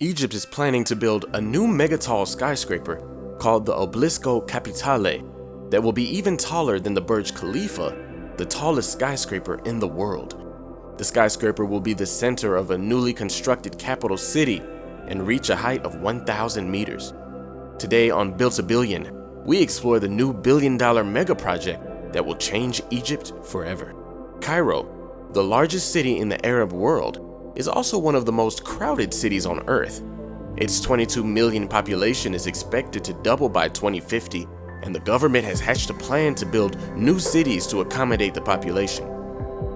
Egypt is planning to build a new megatall skyscraper called the Obelisco Capitale that will be even taller than the Burj Khalifa, the tallest skyscraper in the world. The skyscraper will be the center of a newly constructed capital city and reach a height of 1,000 meters. Today on Built a Billion, we explore the new billion-dollar megaproject that will change Egypt forever. Cairo, the largest city in the Arab world, is also one of the most crowded cities on Earth. Its 22 million population is expected to double by 2050, and the government has hatched a plan to build new cities to accommodate the population.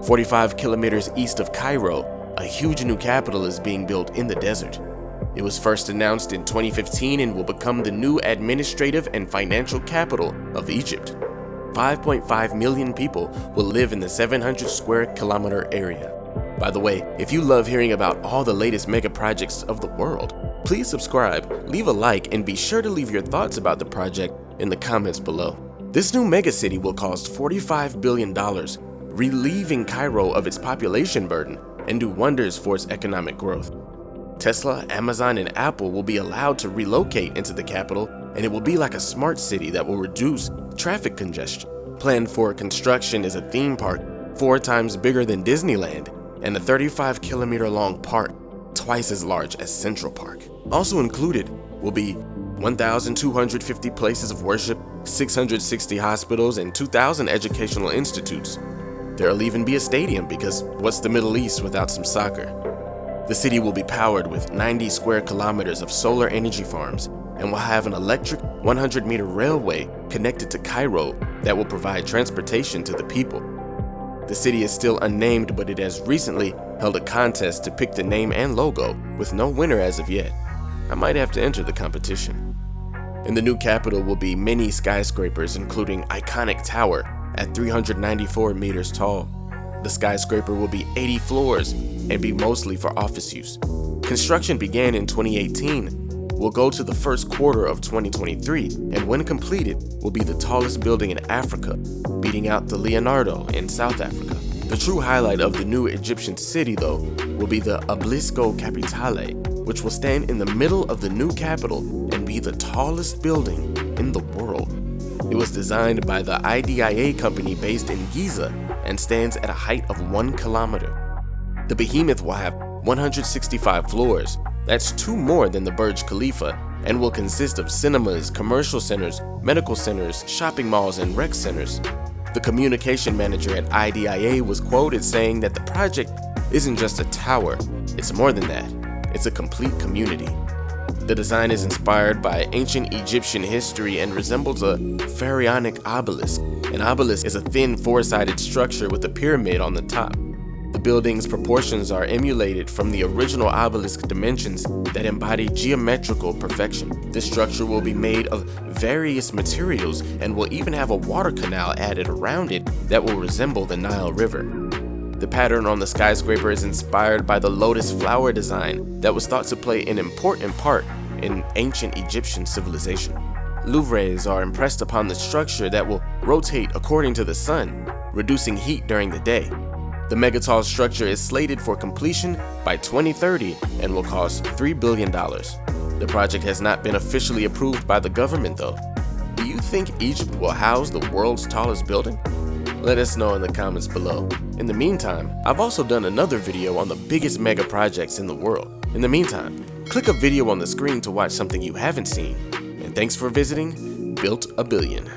45 kilometers east of Cairo, a huge new capital is being built in the desert. It was first announced in 2015 and will become the new administrative and financial capital of Egypt. 5.5 million people will live in the 700 square kilometer area. By the way, if you love hearing about all the latest mega projects of the world, please subscribe, leave a like, and be sure to leave your thoughts about the project in the comments below. This new megacity will cost $45 billion, relieving Cairo of its population burden and do wonders for its economic growth. Tesla, Amazon, and Apple will be allowed to relocate into the capital, and it will be like a smart city that will reduce traffic congestion. Planned for construction is a theme park 4 times bigger than Disneyland, and a 35-kilometer-long park, twice as large as Central Park. Also included will be 1,250 places of worship, 660 hospitals, and 2,000 educational institutes. There'll even be a stadium because what's the Middle East without some soccer? The city will be powered with 90 square kilometers of solar energy farms and will have an electric 100-meter railway connected to Cairo that will provide transportation to the people. The city is still unnamed, but it has recently held a contest to pick the name and logo, with no winner as of yet. I might have to enter the competition. In the new capital will be many skyscrapers, including iconic tower at 394 meters tall. The skyscraper will be 80 floors and be mostly for office use. Construction began in 2018, will go to the first quarter of 2023, and when completed, will be the tallest building in Africa, beating out the Leonardo in South Africa. The true highlight of the new Egyptian city, though, will be the Obelisco Capitale, which will stand in the middle of the new capital and be the tallest building in the world. It was designed by the IDIA company based in Giza and stands at a height of 1 kilometer. The behemoth will have 165 floors. That's 2 more than the Burj Khalifa, and will consist of cinemas, commercial centers, medical centers, shopping malls, and rec centers. The communication manager at IDIA was quoted saying that the project isn't just a tower, it's more than that. It's a complete community. The design is inspired by ancient Egyptian history and resembles a pharaonic obelisk. An obelisk is a thin 4-sided structure with a pyramid on the top. The building's proportions are emulated from the original obelisk dimensions that embody geometrical perfection. The structure will be made of various materials and will even have a water canal added around it that will resemble the Nile River. The pattern on the skyscraper is inspired by the lotus flower design that was thought to play an important part in ancient Egyptian civilization. Louvres are impressed upon the structure that will rotate according to the sun, reducing heat during the day. The megatall structure is slated for completion by 2030 and will cost $3 billion. The project has not been officially approved by the government though. Do you think Egypt will house the world's tallest building? Let us know in the comments below. In the meantime, I've also done another video on the biggest mega projects in the world. In the meantime, click a video on the screen to watch something you haven't seen. And thanks for visiting Built a Billion.